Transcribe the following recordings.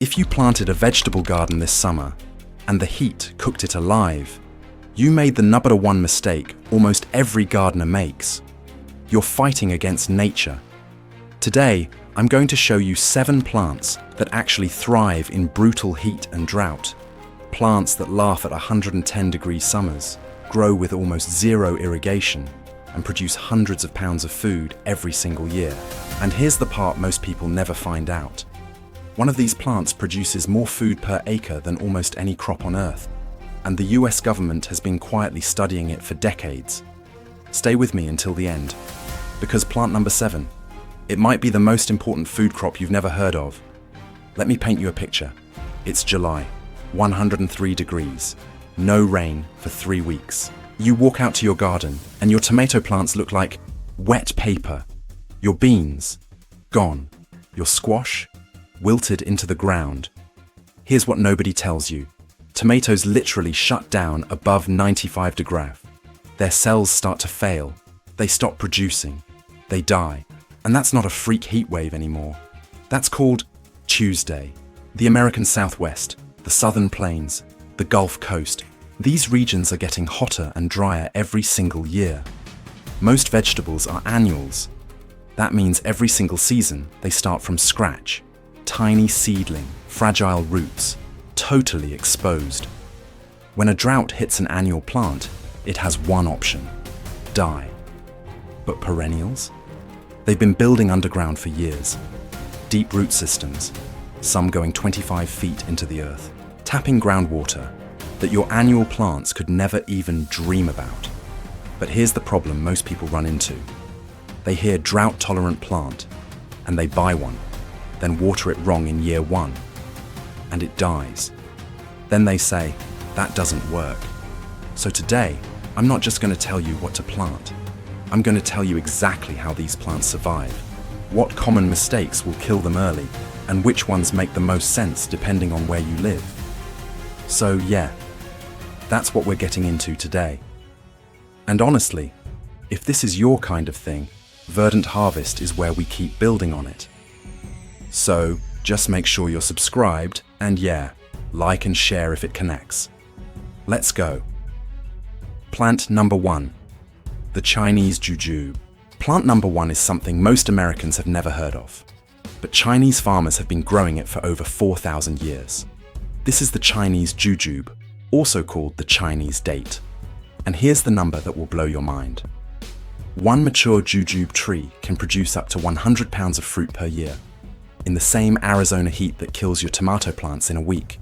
If you planted a vegetable garden this summer and the heat cooked it alive, you made the #1 mistake almost every gardener makes. You're fighting against nature. Today, I'm going to show you 7 plants that actually thrive in brutal heat and drought. Plants that laugh at 110-degree summers, grow with almost zero irrigation, and produce hundreds of pounds of food every single year. And here's the part most people never find out. One of these plants produces more food per acre than almost any crop on Earth, and the US government has been quietly studying it for decades. Stay with me until the end, because plant number 7, it might be the most important food crop you've never heard of. Let me paint you a picture. It's July, 103 degrees, no rain for 3 weeks. You walk out to your garden and your tomato plants look like wet paper. Your beans, gone. Your squash, wilted into the ground. Here's what nobody tells you. Tomatoes literally shut down above 95 degrees. Their cells start to fail. They stop producing. They die. And that's not a freak heat wave anymore. That's called Tuesday. The American Southwest, the Southern Plains, the Gulf Coast. These regions are getting hotter and drier every single year. Most vegetables are annuals. That means every single season they start from scratch. Tiny seedling, fragile roots, totally exposed. When a drought hits an annual plant, it has one option: die. But perennials? They've been building underground for years. Deep root systems, some going 25 feet into the earth, tapping groundwater that your annual plants could never even dream about. But here's the problem most people run into. They hear drought-tolerant plant, and they buy one, then water it wrong in year 1, and it dies. Then they say, that doesn't work. So today, I'm not just going to tell you what to plant. I'm going to tell you exactly how these plants survive, what common mistakes will kill them early, and which ones make the most sense depending on where you live. So yeah, that's what we're getting into today. And honestly, if this is your kind of thing, Verdant Harvest is where we keep building on it. So just make sure you're subscribed and yeah, like and share if it connects. Let's go. Plant number 1, the Chinese Jujube. Plant number 1 is something most Americans have never heard of, but Chinese farmers have been growing it for over 4,000 years. This is the Chinese Jujube, also called the Chinese date. And here's the number that will blow your mind. One mature jujube tree can produce up to 100 pounds of fruit per year, in the same Arizona heat that kills your tomato plants in a week.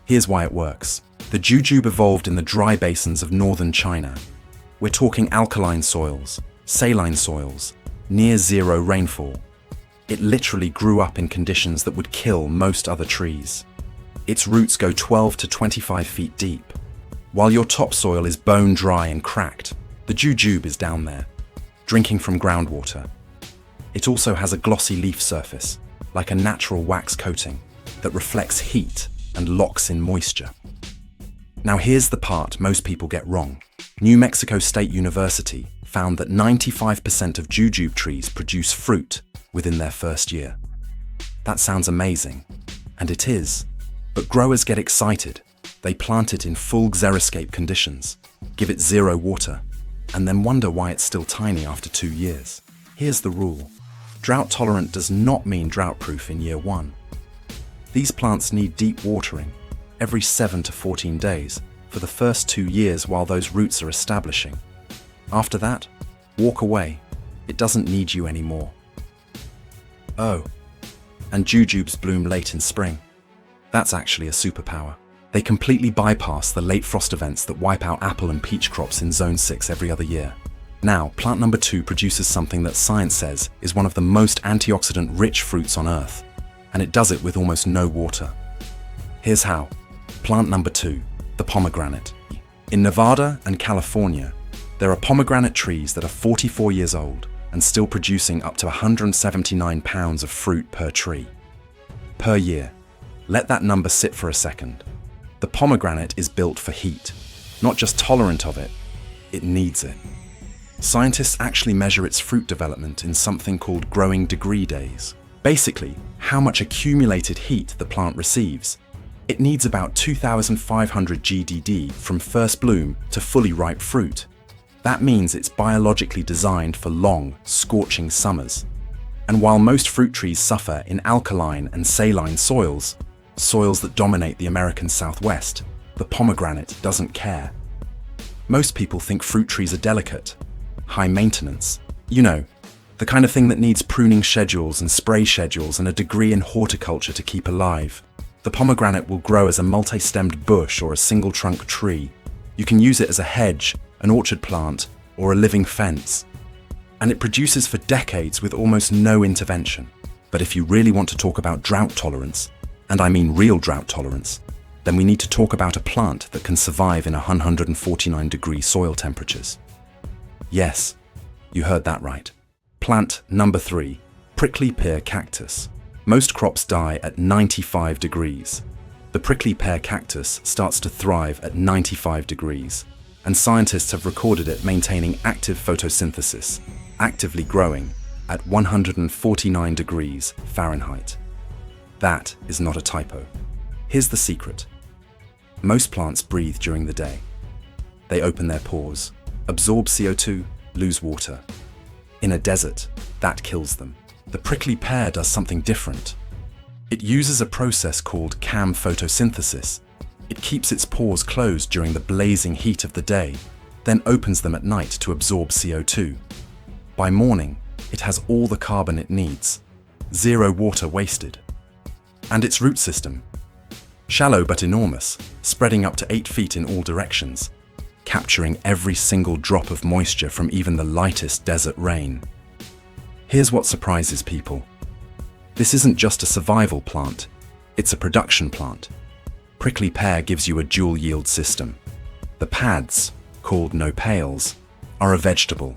Here's why it works. The jujube evolved in the dry basins of northern China. We're talking alkaline soils, saline soils, near zero rainfall. It literally grew up in conditions that would kill most other trees. Its roots go 12 to 25 feet deep. While your topsoil is bone dry and cracked, the jujube is down there, drinking from groundwater. It also has a glossy leaf surface, like a natural wax coating, that reflects heat and locks in moisture. Now here's the part most people get wrong. New Mexico State University found that 95% of jujube trees produce fruit within their first year. That sounds amazing, and it is. But growers get excited. They plant it in full xeriscape conditions, give it zero water, and then wonder why it's still tiny after 2 years. Here's the rule. Drought tolerant does not mean drought-proof in year 1. These plants need deep watering every 7 to 14 days for the first 2 years while those roots are establishing. After that, walk away. It doesn't need you anymore. Oh, and jujubes bloom late in spring. That's actually a superpower. They completely bypass the late frost events that wipe out apple and peach crops in Zone 6 every other year. Now, plant number 2 produces something that science says is one of the most antioxidant-rich fruits on Earth, and it does it with almost no water. Here's how. Plant number 2, the pomegranate. In Nevada and California, there are pomegranate trees that are 44 years old and still producing up to 179 pounds of fruit per tree. Per year. Let that number sit for a second. The pomegranate is built for heat, not just tolerant of it, it needs it. Scientists actually measure its fruit development in something called growing degree days. Basically, how much accumulated heat the plant receives. It needs about 2,500 GDD from first bloom to fully ripe fruit. That means it's biologically designed for long, scorching summers. And while most fruit trees suffer in alkaline and saline soils, soils that dominate the American Southwest, the pomegranate doesn't care. Most people think fruit trees are delicate, high maintenance. You know, the kind of thing that needs pruning schedules and spray schedules and a degree in horticulture to keep alive. The pomegranate will grow as a multi-stemmed bush or a single-trunk tree. You can use it as a hedge, an orchard plant, or a living fence. And it produces for decades with almost no intervention. But if you really want to talk about drought tolerance, and I mean real drought tolerance, then we need to talk about a plant that can survive in 149-degree soil temperatures. Yes, you heard that right. Plant number 3, prickly pear cactus. Most crops die at 95 degrees. The prickly pear cactus starts to thrive at 95 degrees, and scientists have recorded it maintaining active photosynthesis, actively growing, at 149 degrees Fahrenheit. That is not a typo. Here's the secret. Most plants breathe during the day. They open their pores, absorb CO2, lose water. In a desert, that kills them. The prickly pear does something different. It uses a process called CAM photosynthesis. It keeps its pores closed during the blazing heat of the day, then opens them at night to absorb CO2. By morning, it has all the carbon it needs, zero water wasted. And its root system, shallow but enormous, spreading up to 8 feet in all directions, capturing every single drop of moisture from even the lightest desert rain. Here's what surprises people. This isn't just a survival plant, it's a production plant. Prickly pear gives you a dual yield system. The pads, called nopales, are a vegetable.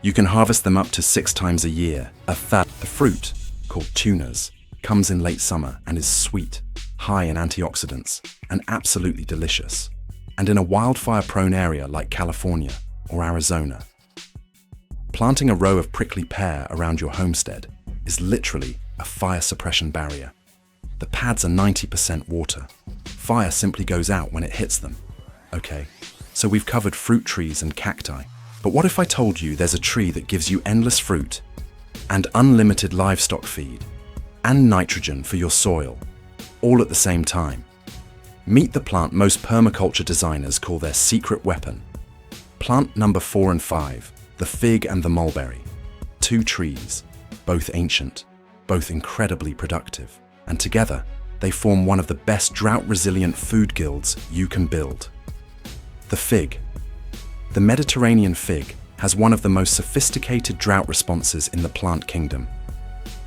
You can harvest them up to 6 times a year. The fruit, called tunas, comes in late summer and is sweet, high in antioxidants, and absolutely delicious. And in a wildfire-prone area like California or Arizona, planting a row of prickly pear around your homestead is literally a fire suppression barrier. The pads are 90% water. Fire simply goes out when it hits them. Okay, so we've covered fruit trees and cacti. But what if I told you there's a tree that gives you endless fruit and unlimited livestock feed and nitrogen for your soil, all at the same time? Meet the plant most permaculture designers call their secret weapon. Plant number 4 and 5, the fig and the mulberry. 2 trees, both ancient, both incredibly productive, and together they form one of the best drought-resilient food guilds you can build. The fig. The Mediterranean fig has one of the most sophisticated drought responses in the plant kingdom.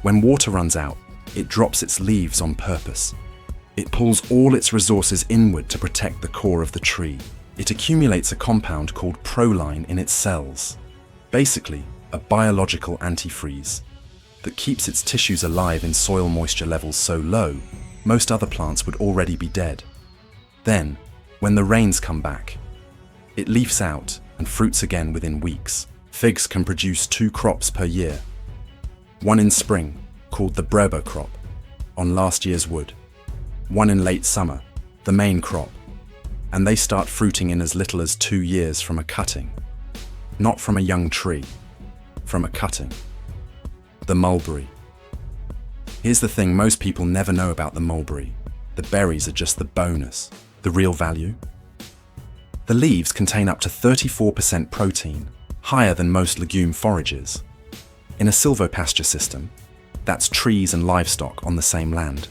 When water runs out, it drops its leaves on purpose. It pulls all its resources inward to protect the core of the tree. It accumulates a compound called proline in its cells, basically a biological antifreeze that keeps its tissues alive in soil moisture levels so low, most other plants would already be dead. Then, when the rains come back, it leafs out and fruits again within weeks. Figs can produce 2 crops per year. One in spring, called the Breba crop, on last year's wood. One in late summer, the main crop. And they start fruiting in as little as 2 years from a cutting. Not from a young tree, from a cutting. The mulberry. Here's the thing most people never know about the mulberry. The berries are just the bonus. The real value? The leaves contain up to 34% protein, higher than most legume forages. In a silvopasture system, that's trees and livestock on the same land,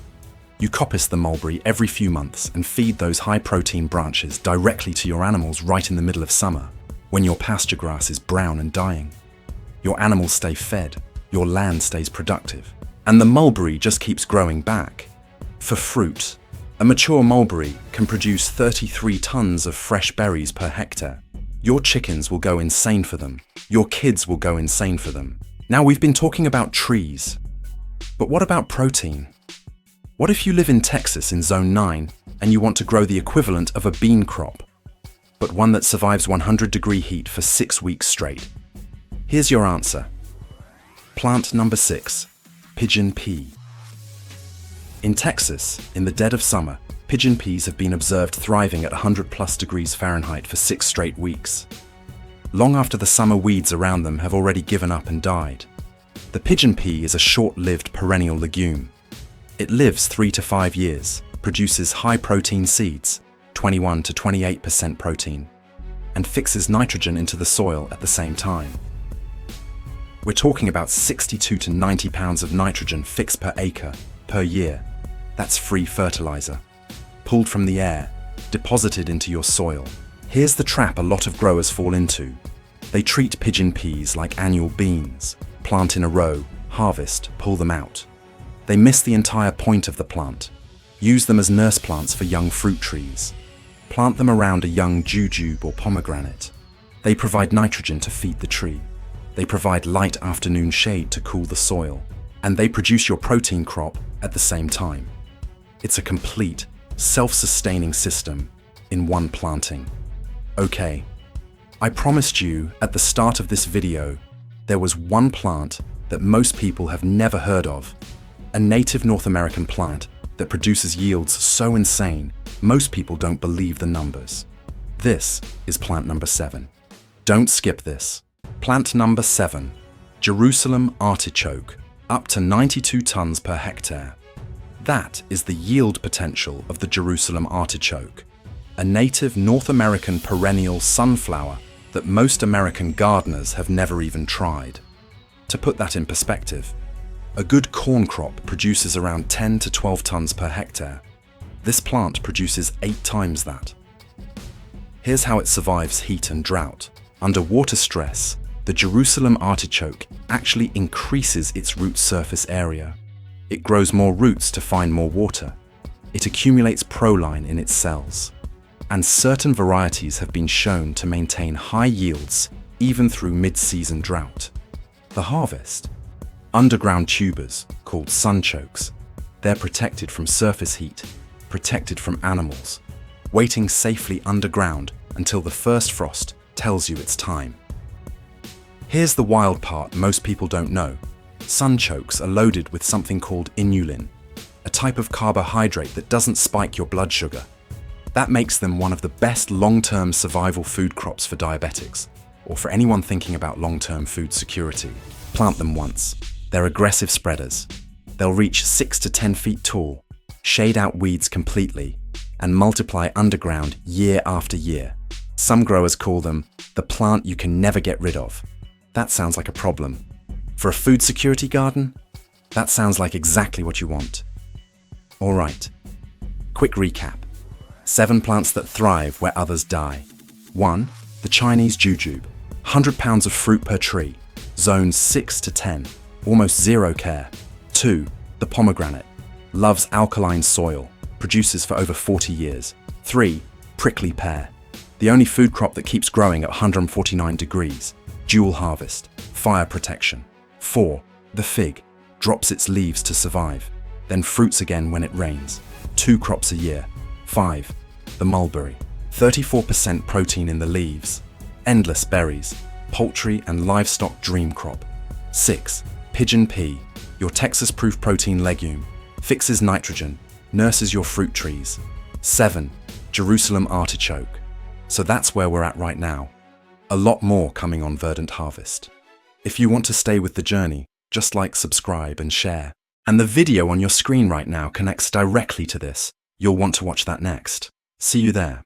you coppice the mulberry every few months and feed those high-protein branches directly to your animals right in the middle of summer, when your pasture grass is brown and dying. Your animals stay fed, your land stays productive, and the mulberry just keeps growing back. For fruit, a mature mulberry can produce 33 tons of fresh berries per hectare. Your chickens will go insane for them. Your kids will go insane for them. Now, we've been talking about trees, but what about protein? What if you live in Texas in Zone 9 and you want to grow the equivalent of a bean crop, but one that survives 100-degree heat for 6 weeks straight? Here's your answer. Plant number 6, Pigeon Pea. In Texas, in the dead of summer, pigeon peas have been observed thriving at 100+ degrees Fahrenheit for 6 straight weeks. Long after the summer weeds around them have already given up and died. The pigeon pea is a short-lived perennial legume. It lives 3 to 5 years, produces high-protein seeds, 21 to 28% protein, and fixes nitrogen into the soil at the same time. We're talking about 62 to 90 pounds of nitrogen fixed per acre, per year. That's free fertilizer. Pulled from the air, deposited into your soil. Here's the trap a lot of growers fall into. They treat pigeon peas like annual beans. Plant in a row, harvest, pull them out. They miss the entire point of the plant. Use them as nurse plants for young fruit trees. Plant them around a young jujube or pomegranate. They provide nitrogen to feed the tree. They provide light afternoon shade to cool the soil. And they produce your protein crop at the same time. It's a complete, self-sustaining system in one planting. Okay, I promised you at the start of this video there was one plant that most people have never heard of, a native North American plant that produces yields so insane most people don't believe the numbers. This is plant number 7. Don't skip this. Plant number 7, Jerusalem artichoke, up to 92 tons per hectare. That is the yield potential of the Jerusalem artichoke, a native North American perennial sunflower that most American gardeners have never even tried. To put that in perspective, a good corn crop produces around 10 to 12 tons per hectare. This plant produces 8 times that. Here's how it survives heat and drought. Under water stress, the Jerusalem artichoke actually increases its root surface area. It grows more roots to find more water. It accumulates proline in its cells. And certain varieties have been shown to maintain high yields even through mid-season drought. The harvest. Underground tubers, called sunchokes. They're protected from surface heat, protected from animals, waiting safely underground until the first frost tells you it's time. Here's the wild part most people don't know. Sunchokes are loaded with something called inulin, a type of carbohydrate that doesn't spike your blood sugar. That makes them one of the best long-term survival food crops for diabetics, or for anyone thinking about long-term food security. Plant them once. They're aggressive spreaders. They'll reach 6 to 10 feet tall, shade out weeds completely, and multiply underground year after year. Some growers call them the plant you can never get rid of. That sounds like a problem. For a food security garden, that sounds like exactly what you want. All right, quick recap. 7 plants that thrive where others die. 1. The Chinese Jujube, 100 pounds of fruit per tree, zones 6 to 10, almost zero care. 2. The Pomegranate, loves alkaline soil, produces for over 40 years. 3. Prickly Pear, the only food crop that keeps growing at 149 degrees, dual harvest, fire protection. 4. The Fig, drops its leaves to survive, then fruits again when it rains, 2 crops a year. 5. The Mulberry, 34% protein in the leaves, endless berries, poultry and livestock dream crop. 6. Pigeon Pea, your Texas-proof protein legume, fixes nitrogen, nurses your fruit trees. 7. Jerusalem artichoke. So that's where we're at right now. A lot more coming on Verdant Harvest. If you want to stay with the journey, just like, subscribe and share. And the video on your screen right now connects directly to this. You'll want to watch that next. See you there.